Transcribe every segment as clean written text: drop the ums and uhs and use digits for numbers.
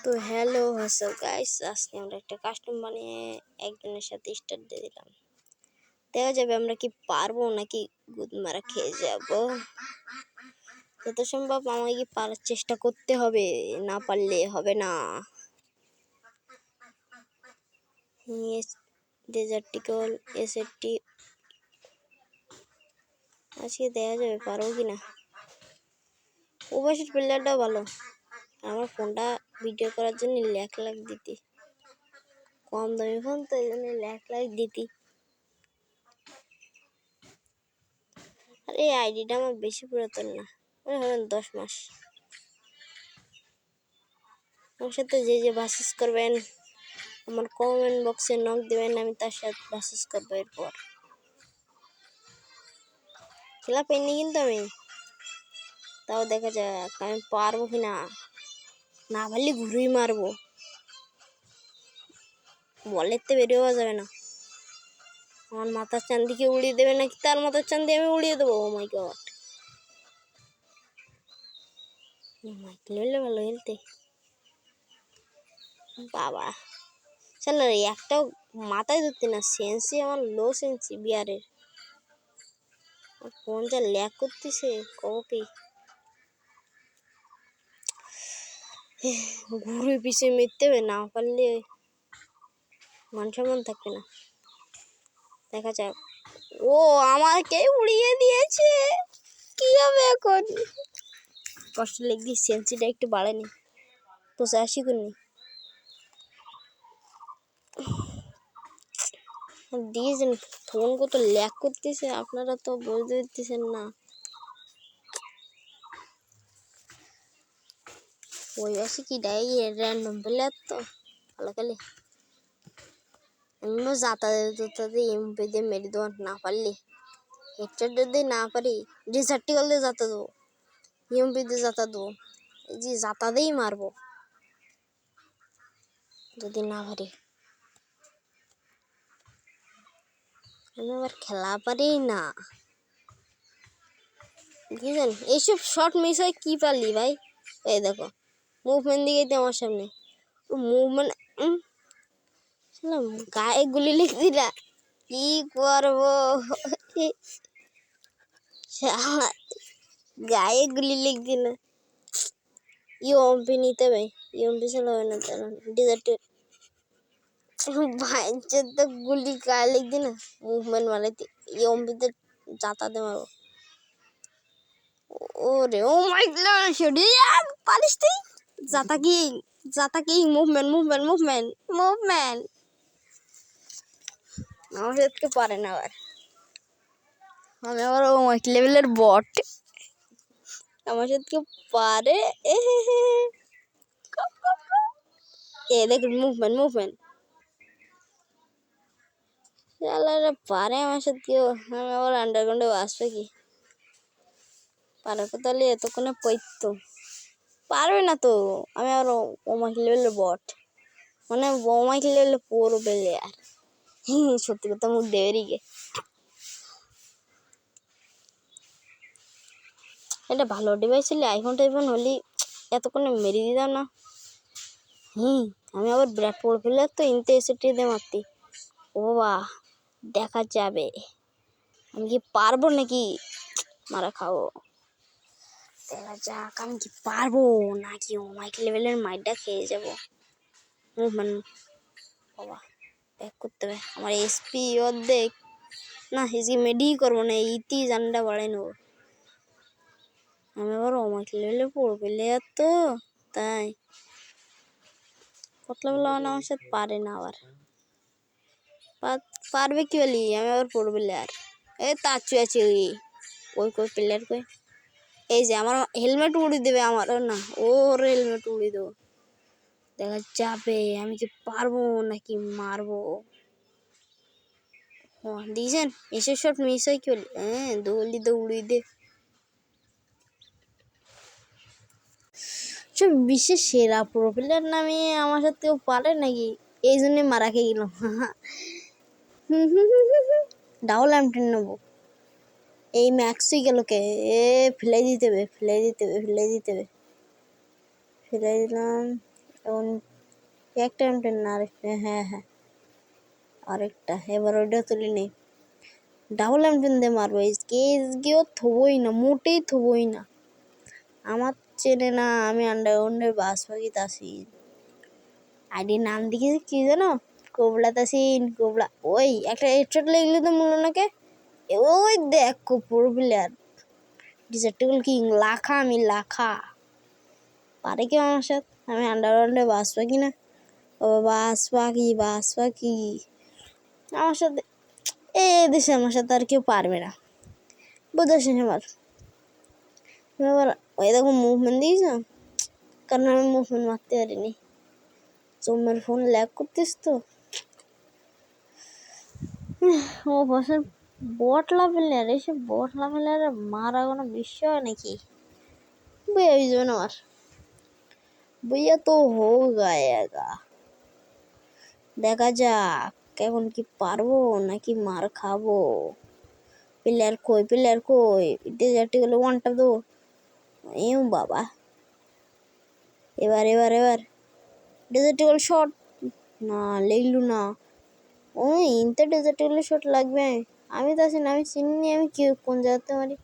তো hello WhatsApp guys, আজকে আমরা একটা কাস্টম বানিয়ে একজনের সাথে স্টার্ট দিয়ে দিলাম। দেখা যাবে আমরা কি পারবো নাকি গুদ মারা খেয়ে যাব। যত সম্ভব আমাকে পারার চেষ্টা করতে হবে, না পারলে হবে না। ডেজার্টিকল এসএটি আজকে দেখা যাবে পারবো কি না। ওভারশিট প্লেয়ারটাও ভালো, আমার ফোনটা ভিডিও করার জন্য লাখ লাখ দিতি, কম দামি ফোন তো এই জন্য লাখ লাখ দিতি। আর এই আইডিটা আমার বেশি পুরাতন না, ধরেন 10 মাস। আমার সাথে যে ভার্সেস করবেন আমার কমেন্ট বক্সে নক দেবেন, আমি তার সাথে ভার্সেস করবো। এরপর খেলা পেনি কিন্তু আমি, তাও দেখা যাক আমি পারবো কি না। না পারলে ঘুরেই মারবো, বলের তো বেরিয়ে যাবে না। আমার মাথার চান্দিকে উড়িয়ে দেবে নাকি তার মাথার চান্দি আমি উড়িয়ে দেবো। ও মাই গড, ভালো খেলতে বাবা। চল একটাও মাথায় ধরতে না, সেন্সি আমার লো সেন্সি বিয়ারের। ফোন যা ল্যাগ করতেছে কবকেই। ঘুরে পিছে মিটতে হবে, না পারলে মান সম্মান থাকবে না। দেখা যাক। ও আমাকে উড়িয়ে দিয়েছে, কি হবে এখন। কষ্ট লেগে সেন্সিটা একটু বাড়েনি, 85 করিনি দিয়েছেন। ফোন কত ল্যাগ করতেছে আপনারা তো বুঝতে পারতেছেন না। ওই আসে কি ডাই র্যান্ডম প্লেয়ার তো ভালো খেলে। এমনি যাতায়াতে এমপি দিয়ে মেরে দেবো, না পারলে হেডশট যদি না পারি ডিসার্টিকাল দিয়ে যাতা দেবো, এমপি দিয়ে যাতা দেবো, এই যে যাতা দিয়েই মারবো যদি না পারি। আমি আবার খেলা পারি না, বুঝলেন। এইসব শর্ট মিস হয় কি পারলি ভাই। এই দেখো মুভমেন্ট দিকেই তো আমার সামনে মুভমেন্ট, গায়ে গুলি লিখছি না, কি করবো। গায়ে গুলি লিখছি না। ইউএমপি নিতে ভাই, ইউএমপি চলে হবে না তারা ডিজার্টে ভাইঞ্চের তো গুলি গায়ে লিখছি না। মুভমেন্ট মারাইতে ইউএমপিতে যাতাতে মারবো। ওরে ও মাই গড, পারিস তুই। যাতা কি মুভমেন্ট মুভমেন্ট মুভমেন্ট মুভমেন্ট। আমার সাথে পারে না আবার, আমি আবার ও মাইক লেভেলের বট, আমার সাথে কেউ পারে। এ দেখুন মুভমেন্ট মুভমেন্ট পারে আমার সাথে কেউ। আমি আবার আন্ডারগ্রাউন্ডে আসবে কি পারার কথা হলে এতক্ষণে পড়তো, পারবে না তো। আমি আবার ও মাইক লেভেলের বট, মানে ও মাইক লেভেলের পুরো প্লেয়ার। সত্যি কথা মুখ দেবেরই গে। এটা ভালো ডিভাইস হলে আইফোন টাইফোন হলে এতক্ষণে মেরে দিতাম না। আমি আবার বিরাট বড় প্লেয়ার তো, ইনতে এসে দিয়ে মারতি। ও বাহ, দেখা যাবে আমি কি পারবো নাকি মারা খাবো। দেখা যাক আমি কি পারবো নাকি ও মাইক লেভেলের মাইরটা খেয়ে যাবো। মুভমেন্ট বাবা ব্যাক করতে হবে। আমার এসপি অর্ধেক না, হেজি মেডি করবো না, ইতি জানটা বাড়াই নেবো। আমি আবার ও মাইক লেভেলে পড়ো প্লেয়ার তো, তাই পতলা বেলা মানে আমার সাথে পারে না। আবার পারবে কি বলি, আমি আবার পড়ো প্লেয়ার। এই তাচু আছে ওই কই প্লেয়ার কই। এই যে আমার হেলমেট উড়িয়ে দেবে, আমারও না ওর হেলমেট উড়িয়ে দেবো। দেখা যাবে আমি কি পারবো নাকি মারবো। দিয়েছেন এসে শট মিস হয় কি বলি। হ্যাঁ দৌড়ি দে উড়িয়ে দে। সব বিশ্বের সেরা প্রো প্লেয়ার নামে আমার সাথে কেউ পারে নাকি, এই জন্যই মারা খেয়ে গেলাম। ডাবল M10 নেবো। এই ম্যাক্সই গেল কে, এ ফেলে দিতে হবে ফেলে দিতে হবে ফেলে দিতে হবে। ফেলে দিলাম, এখন একটা এমটেন না, আরেকটা, হ্যাঁ হ্যাঁ আরেকটা, এবার ওইটা তুলে নেই। ডাবল এমটেন দিয়ে মারবো, কেউ থবই না, মোটেই থবই না। আমার চেনে না, আমি আন্ডারগ্রাউন্ডের বাস পাখি তাসিন। আইডি নাম দেখেছি কি জানো? কোবলা তাসিন, কোবলা। ওই একটা হেডশট লাগলে তো মুন্নাকে, ওই দেখো প্রো প্লেয়ার, ডিসেপ্টিবল কিং লাখা, আমি লাখা। পারে কি আমার সাথে? আমি আন্ডারগ্রাউন্ডে বাস পাখি না? ও বাস পাখি, বাস পাখি আমার সাথে, এ দেশে আমার সাথে আর কেউ পারবে না, বুঝেছেন? এবার ওই দেখো মুভমেন্ট দিয়েছ, কারণ আমি মুভমেন্ট মারতে পারিনি। তোমার ফোন ল্যাগ করতিস তো। ও বসে বটলা প্লেয়ার, এসে বটলা প্লেয়ার মারা কোনো বিষয় নাকি? भैया भी जो ना, भैया तो हो গায়েগা। দেখা যাক কেমন কি পারবো নাকি মার খাবো। প্লেয়ার কই ডেজার্টে গেলে ওয়ানটা দো। এও বাবা, এবার ডেজার্টে গেলে শট না লেগলু না। ওই ইনতে ডেজার্টে গেলে শট লাগবে। আমি তো আছি না, আমি চিনি, আমি কি কোন জায়গাতে মারি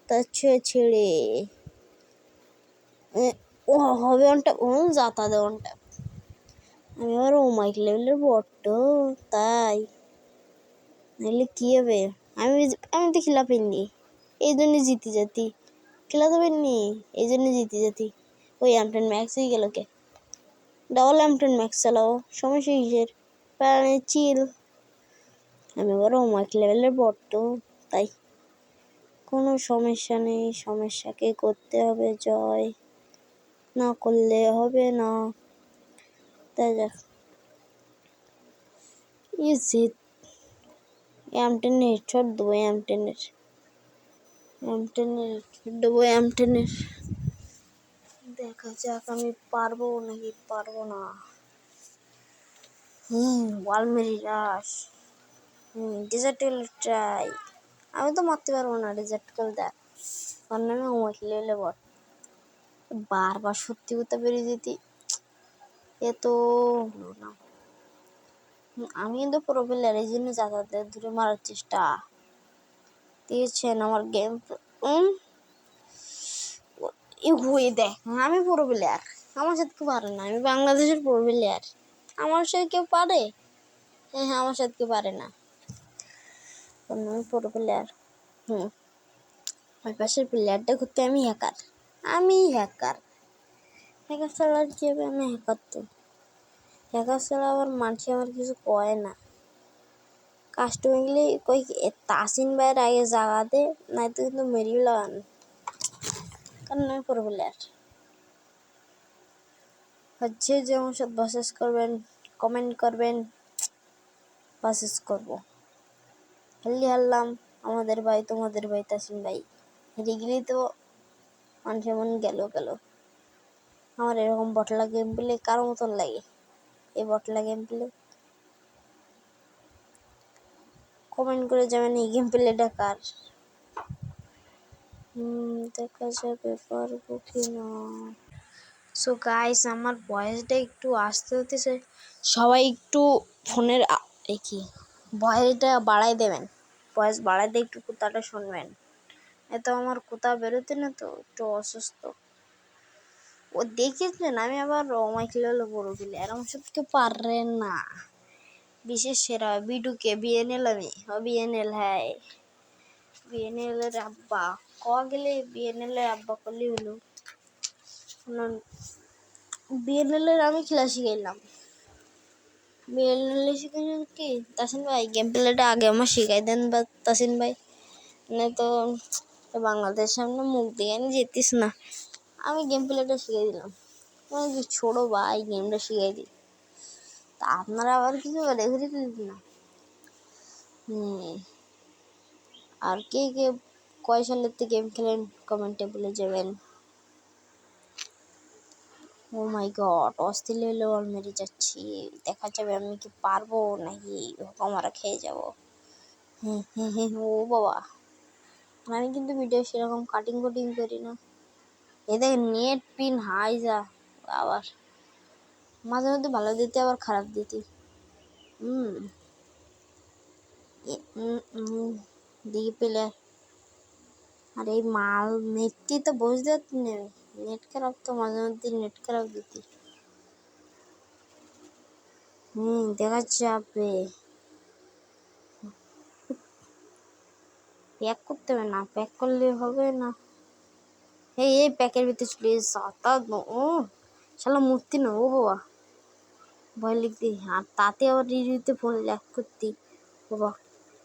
তার ছেড়ে। ও হবে ওয়ানটা, ও যাতা দে ওয়ানটা। আমি আবার ও মাইক লেভেলের বট্ট, তাই নাহলে কি হবে? আমি তো খেলা পাইনি, এই জন্য জিতে যেতি। খেলা তো পাইনি, এই জন্য জিতে যেতি। ওই এমটেন ম্যাক্স হয়ে গেল কে? ডাবল এমটেন ম্যাক্স চালাও, সমস্যা কিসের? প্যারানে চিল। আমি আবার ও মাইক লেভেলের বট্ট, তাই কোনো সমস্যা নেই। সমস্যাকে করতে হবে জয়, না করলে হবে না। তাই যাক, ইজি এম10 হেডশট দেবো, এম10 দেবো, এম10 দেখা যাক আমি পারবো নাকি পারবো না। ওয়ালমেরি রাশ, ডিজার্টেল ট্রাই। আমি তো মারতে পারবো না ডিজার্টেল, দেখ কারণ আমি ওয়াইটলে এলে বট বারবার সত্যি কথা বেরিয়ে যেতি, এ তো হলো না। আমি কিন্তু প্রো প্লেয়ার, এই জন্য যাতায়াতের দূরে মারার চেষ্টা দিয়েছেন আমার গেম। হয়ে দেখ আমি প্রো প্লেয়ার, আমার সাথে কেউ পারে না। আমি বাংলাদেশের প্রো প্লেয়ার, আমার সাথে কেউ পারে? হ্যাঁ আমার সাথে কেউ পারে না, কারণ আমি প্রো প্লেয়ার। ওই পাশের প্লেয়ারটা করতে আমি হ্যাকার, হ্যাকার ছাড়া আর কি হবে? আমি হ্যাকার, তো হ্যাকার ছাড়া আবার মানুষ আমার কিছু কয় না। কাস্টমারগুলি কই তাসিন ভাইয়ের আগে জাগাতে, নাই তো কিন্তু মেরিও লাগান, কারণ আমি প্রো প্লেয়ার। হচ্ছে যে আমার সাথে বাসেস করবেন, কমেন্ট করবেন, বাসেস করবো। হেলদি হারলাম, আমাদের ভাই তোমাদের ভাই তাসিন ভাই হেরে গেলেই তো মানুষ এমন গেল। আমার এরকম বটলা গেম প্লে কারো মতন লাগে? এই বটলা গেম প্লে কমেন্ট করে যাবেন এই গেম প্লেটা কার। দেখা যাবে পারবো কি না। সো গাইস, আমার ভয়েসটা একটু আসতে হতেছে, সবাই একটু ফোনের কি ভয়েসটা বাড়াই দেবেন, ভয়েস বাড়াইতে একটু কোথাটা শুনবেন। এত আমার কোথা বেরোতে না, তো একটু অসুস্থ। ও দেখেছেন আমি আবার রমাই খেলে বড় গেলে আর আমার সাথে কেউ পারেন না। বিশেষ সেরা বিডুকে বিএনএল, আমি বিএনএল, হ্যাঁ বিএনএল এর আব্বা ক গেলে বিএনএল এর আব্বা করলেই হলো। বিএনএল এর আমি খেলা শিখাইলাম। বিএনএল শিখাইলাম কি তাসিন ভাই, গেম প্লেটা আগে আমার শিখাই দেন বা তাসিন ভাই, না তো বাংলাদেশের সামনে মুখ দিয়ে আমি যেতিস না। আমি গেম প্লেটা শিখাই দিলাম, ছোট ভাই গেমটা শিখাই দিই, তা আপনারা আবার কিছু রেখে দিতেন না। আর কে কে কয় সালের থেকে গেম খেলেন কমেন্টে বলে যাবেন। ও মাই গড, অস্থির লেভেলে বল মেরে যাচ্ছি, দেখা যাবে আমি কি পারবো নাকি আমরা খেয়ে যাব। ও বাবা, আমি কিন্তু ভিডিও সেরকম কাটিং করি না। এ দেখ নেট পিন হাই যা আবার মাঝে মধ্যে ভালো দিতে আবার খারাপ দিতে। দিকে পেলে আর এই মাল নেটটি তো বুঝতে পারছি না, নেট খারাপ তো মাঝে মধ্যে নেট খারাপ দিতে। দেখা যাবে। প্যাক করতে হবে না, প্যাক করলে হবে না। এই প্যাকের ভিতরে চলে যাতা। ও শালা মূর্তি না, ও বাবা ভয় লিখতে। আর তাতে আবার রিভিউতে ফোন ল্যাক করতে। বাবা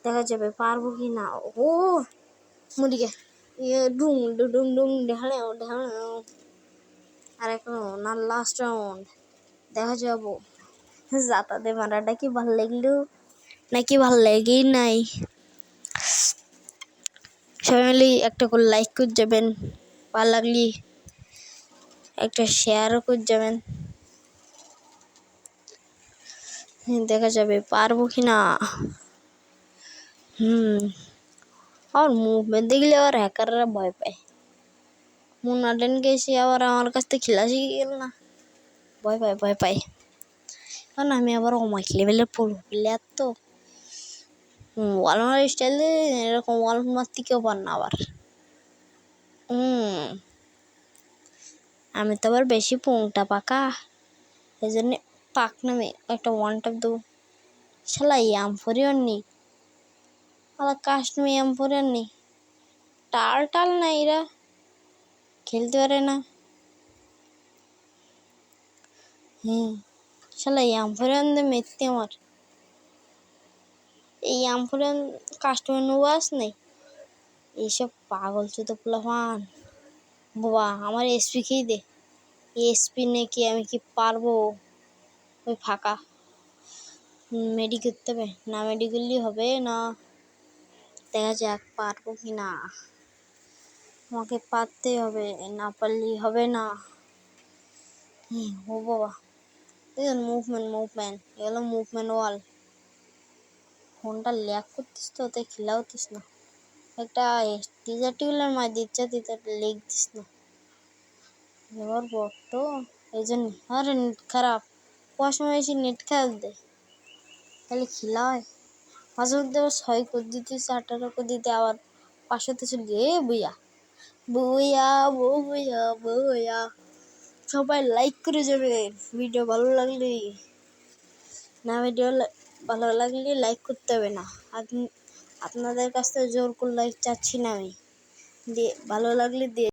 দেখা যাবে পারবো কি না। ও মুদিকে ডুং ডুং ডুং ঢালাও ঢালাও। আর এখনো না, লাস্ট রাউন্ড দেখা যাবো। যাতাতে মারাটা কি ভালো লাগলো নাকি ভালো লেগেই নাই। সবাই মিলে একটা করে লাইক করে যাবেন, ভালো লাগলে একটা শেয়ারও করে যাবেন। দেখা যাবে পারবো কি না। আর মুভমেন্ট দেখলে আবার হ্যাকাররা ভয় পায়। মুনাডেন গেছি আবার আমার কাছ থেকে খেলা শিখে গেল না, ভয় পায়। কারণ আমি আবার অমাইক লেভেলের প্লেয়ার তো। ওয়াল মারার স্টাইলে এরকম ওয়াল মারতে কেউ পার না আবার। আমি তো আবার বেশি পোংটা পাকা, এই জন্য পাক নামে একটা ওয়ান টপ দেবো। শালা এম4 নেই, কাশ্মীর এম4 নেই, টাল না, এরা খেলতে পারে না। শালা এম4 মেরতে আমার এই এম4 কাস্টমার নবাস নেই। এইসব পাগল চুতো পোলাপান। বাবা আমার এসপি খেয়ে দে, এসপি নাকি আমি কি পারবো। ওই ফাঁকা মেডি করতে হবে না, মেডি করলেই হবে না। দেখা যাক পারবো কি না, আমাকে পারতে হবে, না পারলেই হবে না। ও বাবা মুভমেন্ট এগুলো মুভমেন্ট ওয়াল। ফোনটা ল্যাগ করতিস তো, তাই খেলা হতিস না। একটা টিজার মার দিচ্ছে, লেগ দিস না। এবার বড্ড এই জন্য। আরে নেট খারাপ, কোয়ার সময় এসে নেট খারাপ দেয়, তাহলে খেলা হয়। মাঝে মধ্যে আবার 6 করে দিতে, 18 করে দিতে, আবার 500তে চলে বুইয়া বুইয়া বুইয়া বুইয়া। সবাই লাইক করে যাবে ভিডিও ভালো লাগলে। না ভিডিও ভালো লাগলে লাইক করতে হবে না। আপনাদের কাছ থেকে জোর করে লাইক চাচ্ছি না আমি, দিয়ে ভালো লাগলে দিয়ে